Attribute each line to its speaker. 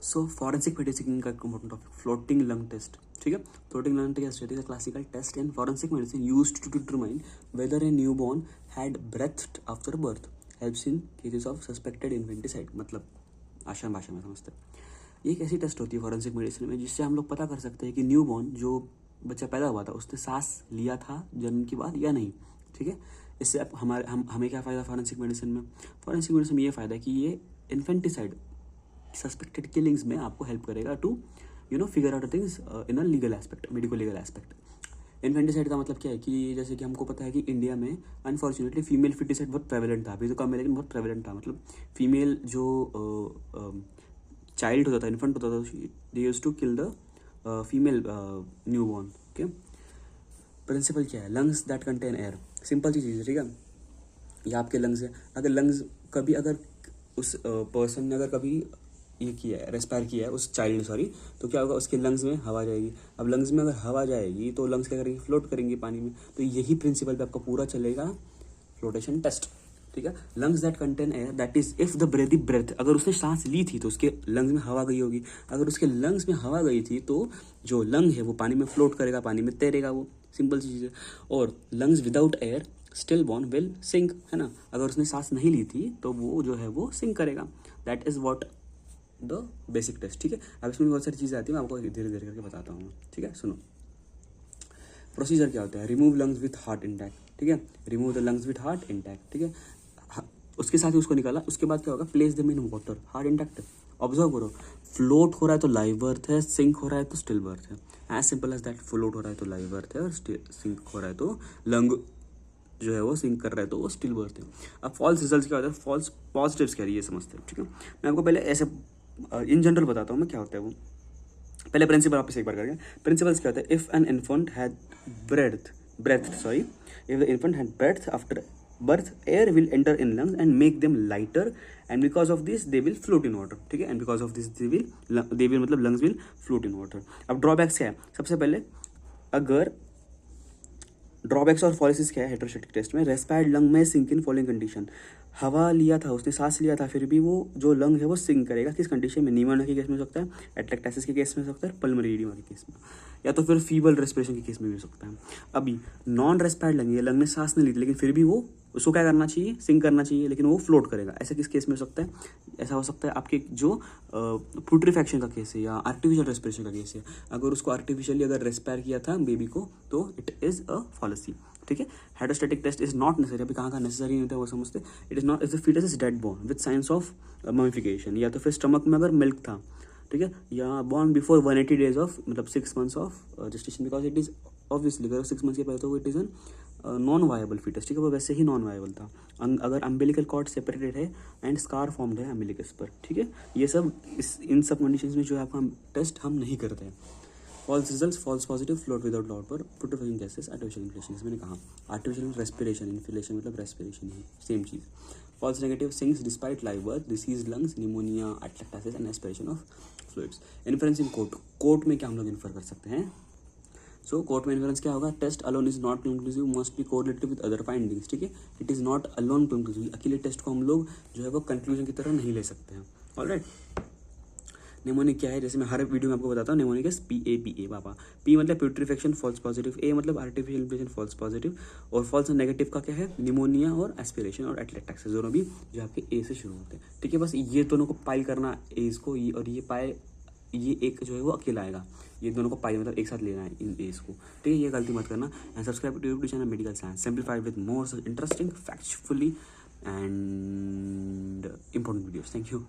Speaker 1: सो forensic medicine का important topic, floating lung test, ठीक है। Floating lung test is a classical test in forensic medicine used to determine whether a new born had breathed after birth, helps in cases of suspected infanticide. मतलब आसान भाषा में समझते हैं, ये एक ऐसी टेस्ट होती है फॉरेंसिक मेडिसिन में जिससे हम लोग पता कर सकते हैं कि न्यू बॉर्न जो बच्चा पैदा हुआ था उसने सांस लिया था जन्म के बाद या नहीं, ठीक है। इससे आप हमें क्या फ़ायदा फॉरेंसिक मेडिसिन में, फॉरेंसिक मेडिसिन में ये फ़ायदा है कि ये इन्फेंटिसाइड सस्पेक्टेड किलिंग्स में आपको हेल्प करेगा to figure out things in a legal aspect, medico legal aspect. Infanticide का मतलब क्या है कि जैसे कि हमको पता है कि इंडिया में अनफॉर्चुनेटली फीमेल फिटिसाइड बहुत प्रेवलेंट था, अभी तो कम है लेकिन बहुत प्रेवलेंट था। मतलब फीमेल जो चाइल्ड होता था, इन्फेंट होता था, they used to kill the female new born. Okay, principle क्या है, lungs that contain air, simple सी चीज़ है, ठीक है। ये आपके लंग्स है, अगर लंग्स कभी अगर उस पर्सन ने अगर कभी ये किया है, रेस्पायर किया है, उस चाइल्ड ने, सॉरी, तो क्या होगा, उसके लंग्स में हवा जाएगी। अब लंग्स में अगर हवा जाएगी तो लंग्स क्या करेंगे, फ्लोट करेंगे पानी में। तो यही प्रिंसिपल पे आपका पूरा चलेगा फ्लोटेशन टेस्ट, ठीक है। Lungs that contain air, that is if the breath, अगर उसने सांस ली थी तो उसके लंग्स में हवा गई होगी। अगर उसके लंग्स में हवा गई थी तो जो लंग है वो पानी में फ्लोट करेगा, पानी में तैरेगा, वो सिंपल सी चीज़ है। और lungs without air stillborn will sink, है ना। अगर उसने सांस नहीं ली थी तो वो जो है वो सिंक करेगा। That is what the basic test, ठीक है। अब इसमें बहुत सारी चीज़ें आती हैं, मैं आपको धीरे धीरे करके बताता हूँ, ठीक है। सुनो, प्रोसीजर क्या होता है, remove lungs with heart intact, ठीक है, remove the lungs with heart intact, ठीक है। उसके साथ ही उसको निकाला, उसके बाद क्या होगा, place them in water, heart intact. Observe करो, फ्लोट हो रहा है तो लाइव बर्थ है, सिंक हो रहा है तो स्टिल बर्थ है, as simple as that. Float हो रहा है तो लाइव बर्थ है और सिंक हो रहा है तो लंग जो है वो सिंक कर रहा है तो वो स्टिल बर्थ है। अब फॉल्स रिजल्ट क्या होता है, फॉल्स पॉजिटिव्स क्या है ये समझते हैं, ठीक है। मैं आपको पहले ऐसे इन जनरल बताता हूँ मैं क्या होता है वो। पहले प्रिंसिपल वापस एक बार करके, प्रिंसिपल्स क्या होता है, if an infant had if the infant had breath after birth, air will enter in lungs and make them lighter, and because of this they will float in water, ठीक है। and because of this they will मतलब lungs will float in water। अब drawbacks क्या है, सबसे पहले अगर drawbacks और पॉलिसीज क्या है हेटेरोस्टेटिक टेस्ट में, रेस्पायर्ड लंग में सिंक इन फॉलोइंग कंडीशन, हवा लिया था उसने, सांस लिया था, फिर भी वो जो लंग है वो सिंक करेगा, किस कंडीशन में, निमोनिया के केस में हो सकता है, एटलेक्टाइसिस के केस में हो सकता है, पल्मोनरी एडिमा के केस में, या तो फिर फीबल रेस्पिरेशन के केस में भी हो सकता है। अभी नॉन रेस्पायर्ड लंग है, लंग ने सांस नहीं ली थी लेकिन फिर भी वो उसको क्या करना चाहिए, सिंक करना चाहिए, लेकिन वो फ्लोट करेगा, ऐसा किस केस में हो सकता है, ऐसा हो सकता है आपके जो पुट्रीफैक्शन का केस है या आर्टिफिशियल रेस्पिरेशन का केस है, अगर उसको आर्टिफिशियली अगर रेस्पायर किया था बेबी को तो इट इज़ अ फॉलिसी, ठीक है। Hydrostatic test is not necessary, अभी कहाँ नेसेसरी नहीं होता है वो समझते। It is not, is the foetus is dead born with science of mummification, या तो फिर स्टमक में अगर मिल्क था, ठीक है, या बॉर्न बिफोर 180 डेज ऑफ मतलब 6 months of gestation, because it is obviously अगर 6 months के पहले तो it is an non viable foetus, ठीक है, वो वैसे ही नॉन वायबल था। अगर अम्बिलिकल कॉर्ड सेपरेटेड है एंड स्कार फॉर्म्ड है अम्बिलिकस पर, ठीक है, ये सब इन सब कंडीशंस में जो है आपका टेस्ट हम नहीं करते हैं। False results, false positive, float without lot पर, पुट्रीफाइंग गैसेस, आर्टिफिशियल इन्फ्लेशन, मैंने कहा आर्टिफिशियल रेस्पिरेशन, इन्फ्लेशन मतलब रेस्पिरेशन ही सेम चीज़। False negative, sinks despite live birth, disease lungs, pneumonia, atelectasis and aspiration of fluids. Inference in court, court में क्या हम लोग इन्फर कर सकते हैं, सो कोर्ट में इन्फ्रेंस क्या होगा, test alone is not conclusive, must be correlated with other findings, ठीक है। It is not alone conclusive, अकेले टेस्ट को हम लोग जो है वो कंक्लूजन की तरह नहीं ले सकते हैं, ऑलराइट। निमोनिक क्या है, जैसे मैं हर वीडियो में आपको बताता हूँ, निमोनिक इज PAPA पापा, P मतलब प्यूट्रीफेक्शन फॉल्स पॉजिटिव, A मतलब आर्टिफिशियल इन्फ्लेशन फॉल्स पॉजिटिव, और फॉल्स नेगेटिव का क्या है, निमोनिया और एस्पिरेशन और एटलेक्टासिस, दोनों भी जो आपके A से शुरू होते हैं, ठीक है। बस ये दोनों को पाई करना एज को, ये और ये पाए, ये एक जो है वो अकेला आएगा, ये दोनों को पाई मतलब एक साथ लेना है इन एज को, ठीक है, ये गलती मत करना। And subscribe to YouTube channel medical science simplified with more interesting factually and important videos. Thank you.